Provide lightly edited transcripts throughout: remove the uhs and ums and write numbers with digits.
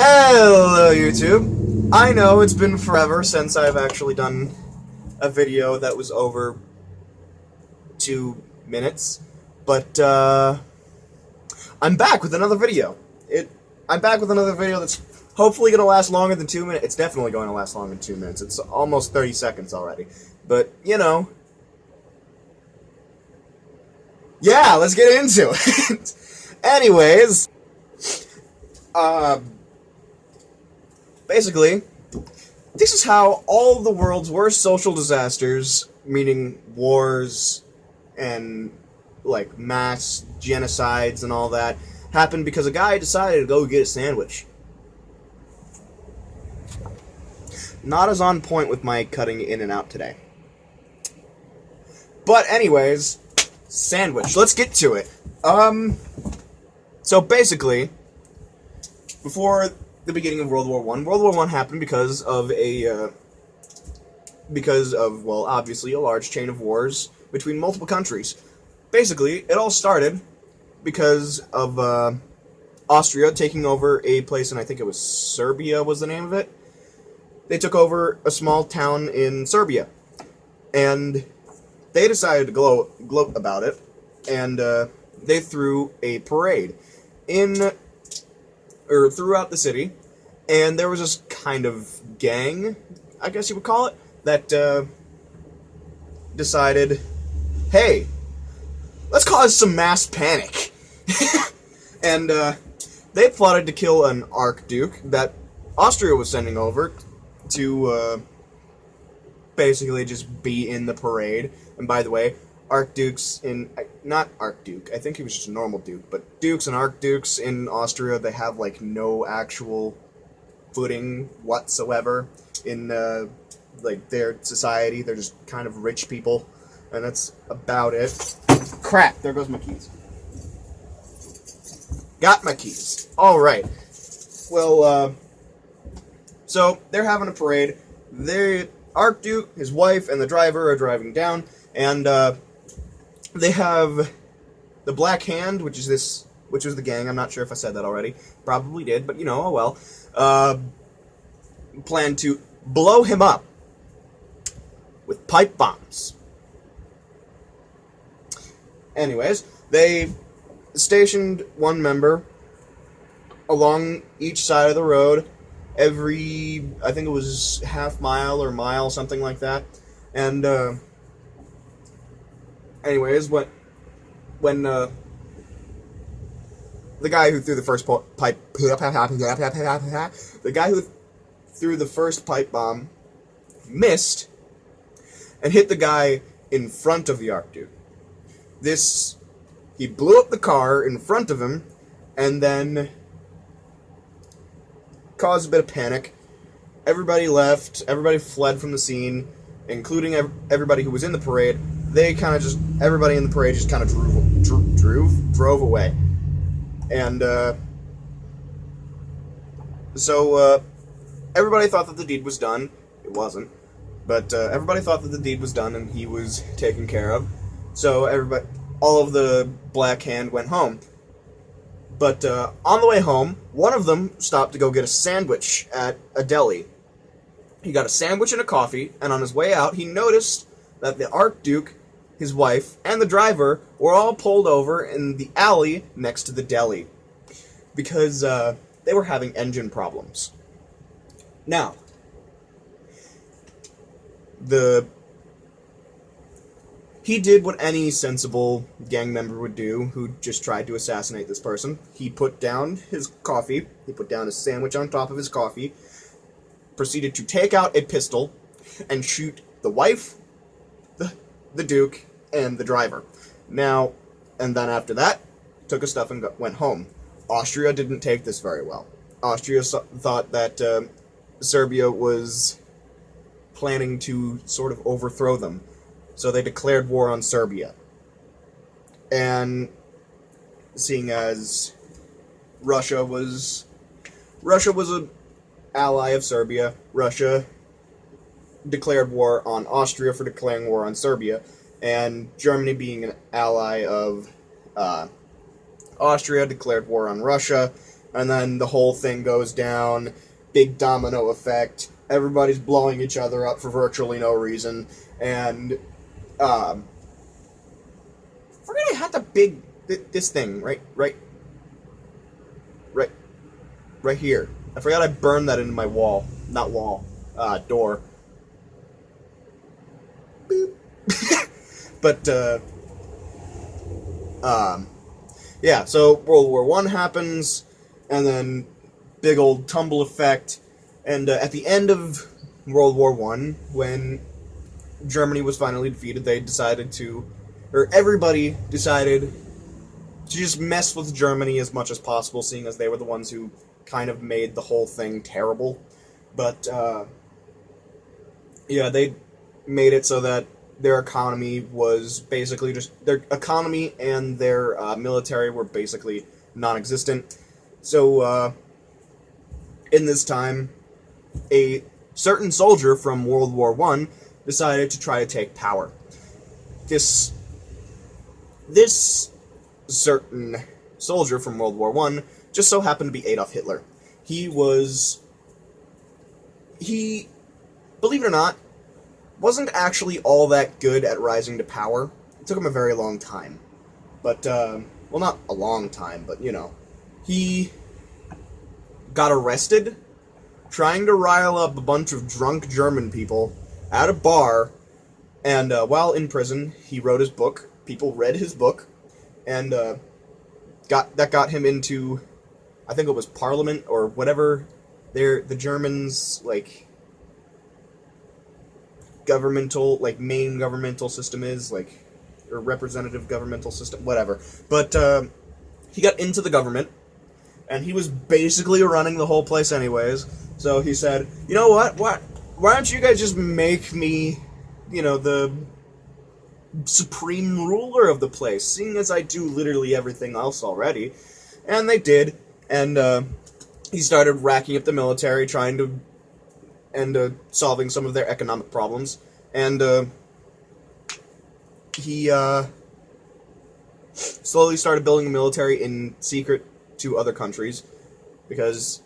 Hello, YouTube. I know it's been forever since I've actually done a video that was over 2 minutes, but I'm back with another video. I'm back with another video that's hopefully going to last longer than 2 minutes. It's definitely going to last longer than 2 minutes. It's almost 30 seconds already. But, you know. Yeah, let's get into it. Anyways, basically, this is how all the world's worst social disasters, meaning wars and, like, mass genocides and all that, happened because a guy decided to go get a sandwich. Not as on point with my cutting in and out today. But anyways, sandwich. Let's get to it. So basically, before the beginning of World War I happened because of well, obviously a large chain of wars between multiple countries. Basically, it all started because of Austria taking over a place, and I think it was Serbia was the name of it. They took over a small town in Serbia, and they decided to gloat about it, and they threw a parade throughout the city, and there was this kind of gang, I guess you would call it, that decided, hey, let's cause some mass panic. And they plotted to kill an Archduke that Austria was sending over to basically just be in the parade. And by the way, Archdukes not Archduke, I think he was just a normal duke, but dukes and archdukes in Austria, they have like no actual footing whatsoever in like their society. They're just kind of rich people, and that's about it. Crap, there goes my keys. Got my keys. Alright. Well, so they're having a parade. The Archduke, his wife, and the driver are driving down, and they have the Black Hand, which was the gang. I'm not sure if I said that already. Probably did, but you know, oh well. Plan to blow him up with pipe bombs. Anyways, they stationed one member along each side of the road, every, I think it was half mile or mile, something like that. And anyways, when the guy who threw the first pipe bomb missed and hit the guy in front of the Archduke. He blew up the car in front of him, and then caused a bit of panic. Everybody left. Everybody fled from the scene, including everybody who was in the parade. Everybody in the parade just kind of drove away. And, so, everybody thought that the deed was done. It wasn't. But, everybody thought that the deed was done and he was taken care of. So, all of the Black Hand went home. But, on the way home, one of them stopped to go get a sandwich at a deli. He got a sandwich and a coffee, and on his way out, he noticed that the Archduke, his wife, and the driver were all pulled over in the alley next to the deli because they were having engine problems. Now, he did what any sensible gang member would do who just tried to assassinate this person. He put down his coffee, he put down his sandwich on top of his coffee, proceeded to take out a pistol and shoot the wife, the Duke, and the driver. Now, and then after that, took his stuff and went home. Austria didn't take this very well. Austria thought that Serbia was planning to sort of overthrow them, so they declared war on Serbia. And seeing as Russia was an ally of Serbia, Russia declared war on Austria for declaring war on Serbia, and Germany, being an ally of Austria, declared war on Russia, and then the whole thing goes down, big domino effect, everybody's blowing each other up for virtually no reason, and, I forget I had this thing, right here. I forgot I burned that into my door. Boop. But, yeah, so World War One happens, and then big old tumble effect, and at the end of World War One, when Germany was finally defeated, everybody decided to just mess with Germany as much as possible, seeing as they were the ones who kind of made the whole thing terrible. But, yeah, they made it so that their economy was basically their economy and their military were basically non-existent. So, in this time, a certain soldier from World War One decided to try to take power. This certain soldier from World War One just so happened to be Adolf Hitler. He, believe it or not, wasn't actually all that good at rising to power. It took him a very long time. But, well, not a long time, but, he got arrested trying to rile up a bunch of drunk German people at a bar, and while in prison, he wrote his book. People read his book, and got him into, I think it was Parliament, or whatever the Germans, main governmental system is, or representative governmental system, whatever. But, he got into the government, and he was basically running the whole place anyways, so he said, you know what, why don't you guys just make me, the supreme ruler of the place, seeing as I do literally everything else already. And they did, and, he started racking up the military, solving some of their economic problems, and, he, slowly started building a military in secret to other countries, because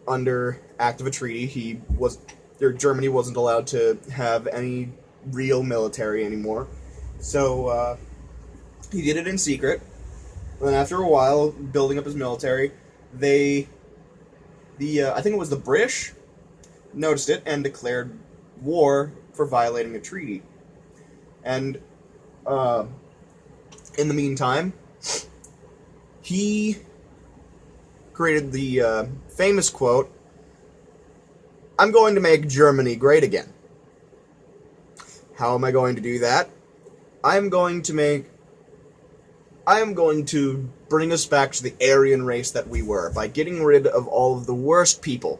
under act of a treaty, Germany wasn't allowed to have any real military anymore, so, he did it in secret. And then after a while, building up his military, I think it was the British, noticed it and declared war for violating a treaty. And, in the meantime, he created the famous quote, "I'm going to make Germany great again." How am I going to do that? I am going to bring us back to the Aryan race that we were, by getting rid of all of the worst people.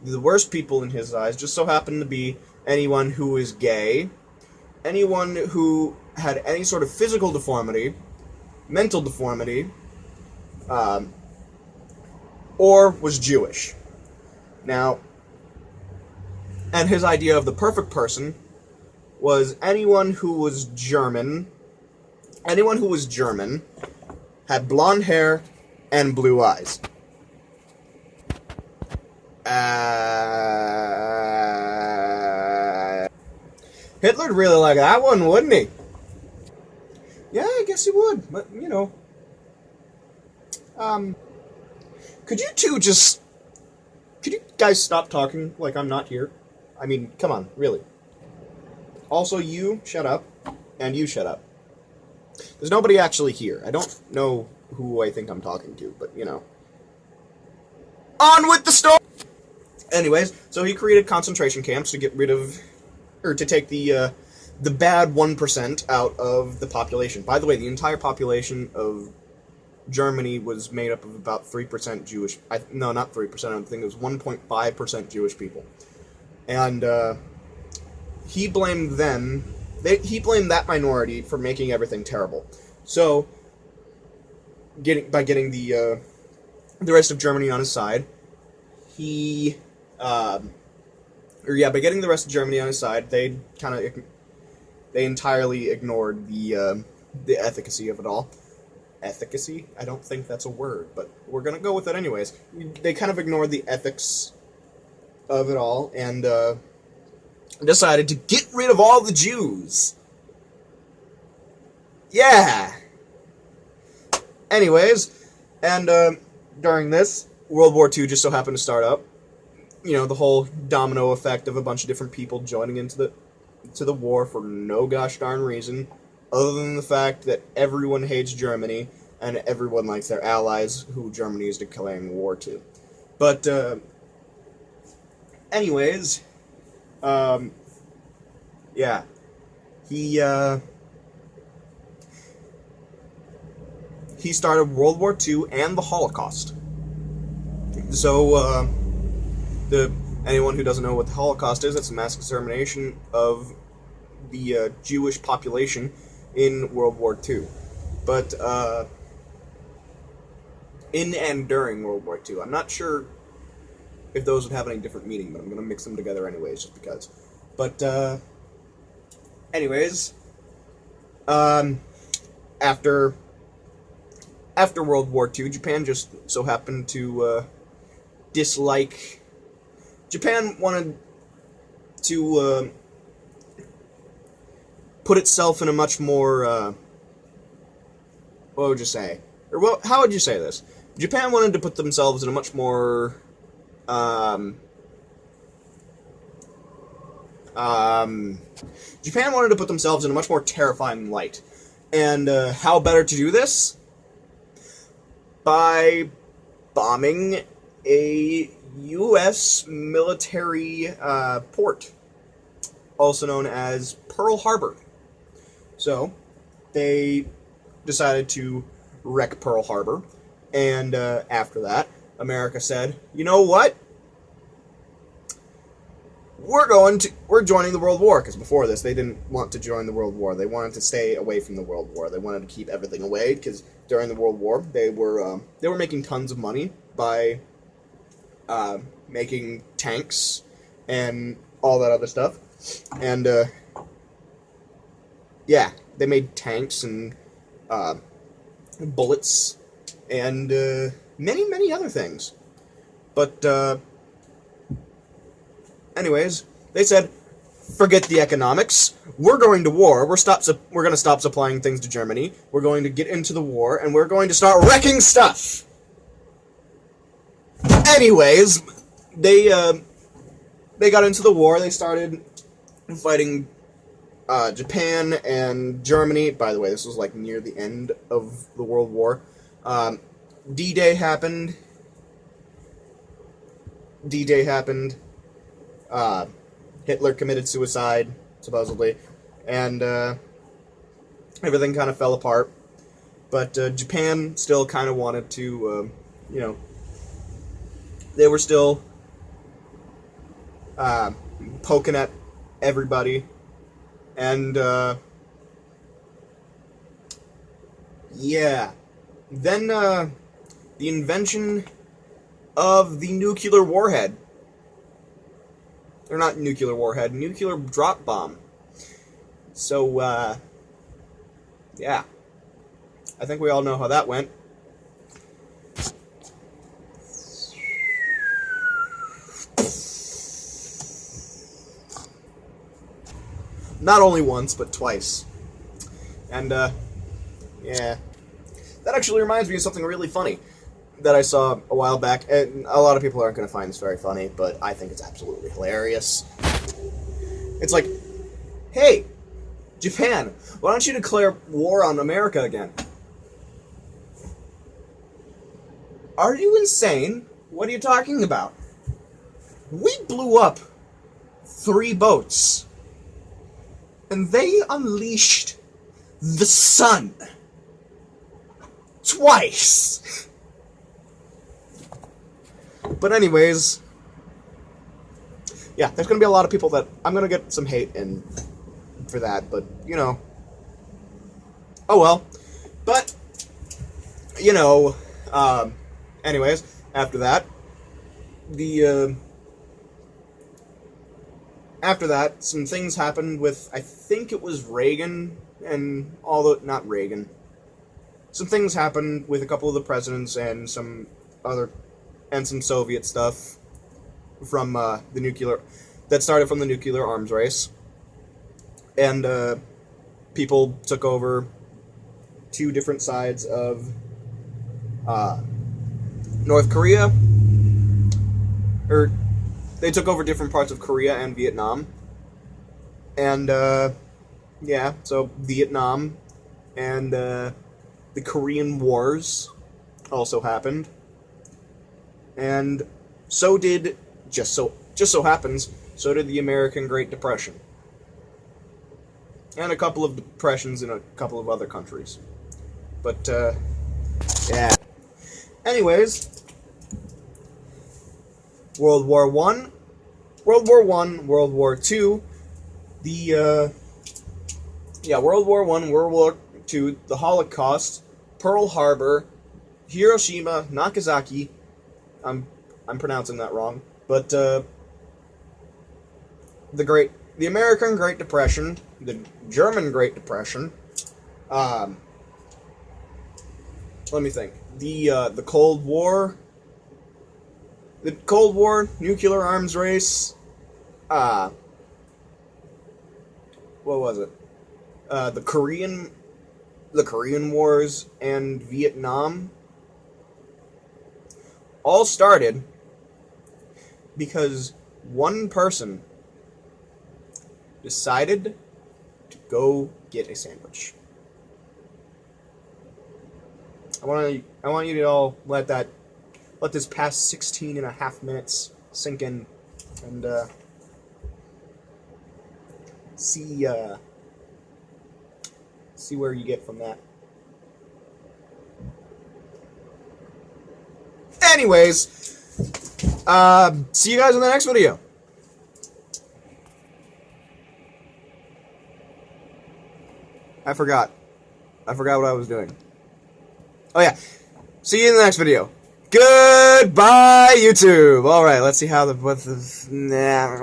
The worst people in his eyes just so happen to be anyone who is gay, anyone who had any sort of physical deformity, mental deformity, or was Jewish. Now, and his idea of the perfect person was anyone who was German, had blonde hair and blue eyes. Hitler'd really like that one, wouldn't he? Yeah, I guess he would, but, could you guys stop talking like I'm not here? I mean, come on, really. Also, you, shut up, and you shut up. There's nobody actually here. I don't know who I think I'm talking to, but, On with the story! Anyways, so he created concentration camps to get rid of, or to take the bad 1% out of the population. By the way, the entire population of Germany was made up of about 3% Jewish, no, not 3%, I think it was 1.5% Jewish people. And, he blamed that minority for making everything terrible. So, by getting the rest of Germany on his side, by getting the rest of Germany on his side, they entirely ignored the efficacy of it all. efficacy. I don't think that's a word, but we're gonna go with it anyways. They kind of ignored the ethics of it all and decided to get rid of all the Jews. Yeah. Anyways, and during this, World War II just so happened to start up. You know, the whole domino effect of a bunch of different people joining into the war for no gosh darn reason, other than the fact that everyone hates Germany and everyone likes their allies who Germany is declaring war to. But, anyways, yeah, he started World War II and the Holocaust. So, anyone who doesn't know what the Holocaust is, it's a mass extermination of the Jewish population in World War II. But, in and during World War II. I'm not sure if those would have any different meaning, but I'm going to mix them together anyways, just because. But, anyways, after World War II, Japan just so happened to dislike... Japan wanted to put itself in a much more... what would you say? Or how would you say this? Japan wanted to put themselves in a much more... Japan wanted to put themselves in a much more terrifying light. And how better to do this? By bombing a U.S. military port, also known as Pearl Harbor. So, they decided to wreck Pearl Harbor, and after that, America said, you know what? We're joining the World War, because before this, they didn't want to join the World War. They wanted to stay away from the World War. They wanted to keep everything away, because during the World War, they were making tons of money by making tanks and all that other stuff. And, yeah, they made tanks and bullets and many, many other things. But, anyways, they said, forget the economics. We're going to war. We're going to stop supplying things to Germany. We're going to get into the war, and we're going to start wrecking stuff. Anyways, they got into the war. They started fighting Japan and Germany. By the way, this was like near the end of the World War. D-Day happened. Hitler committed suicide, supposedly, and everything kind of fell apart. But Japan still kind of wanted to, they were still poking at everybody, and yeah. Then the invention of the nuclear warhead. Or not nuclear warhead, nuclear drop bomb. So, yeah. I think we all know how that went. Not only once, but twice. And, yeah. That actually reminds me of something really funny that I saw a while back, and a lot of people aren't going to find this very funny, but I think it's absolutely hilarious. It's like, hey, Japan, why don't you declare war on America again? Are you insane? What are you talking about? We blew up 3 boats, and they unleashed the sun twice. But anyways, yeah, there's going to be a lot of people that I'm going to get some hate in for that, but, oh well. But, anyways, after that, some things happened with, I think it was Reagan and not Reagan. some things happened with a couple of the presidents and some Soviet stuff from the nuclear that started from the nuclear arms race, and people took over two different sides of North Korea, or they took over different parts of Korea and Vietnam, and yeah, so Vietnam and the Korean Wars also happened, and so did just so happens, so did the American Great Depression, and a couple of depressions in a couple of other countries. But yeah. Anyways, World War One, World War One, World War Two, World War One, World War Two, the Holocaust, Pearl Harbor, Hiroshima, Nagasaki. I'm pronouncing that wrong, but the American Great Depression, the German Great Depression. Let me think. The Cold War. The Cold War, nuclear arms race. What was it? The Korean Wars and Vietnam all started because one person decided to go get a sandwich. I want you to all let this past 16 and a half minutes sink in and see where you get from that. Anyways, see you guys in the next video. I forgot what I was doing. Oh yeah. See you in the next video. Goodbye, YouTube. All right, let's see how nah.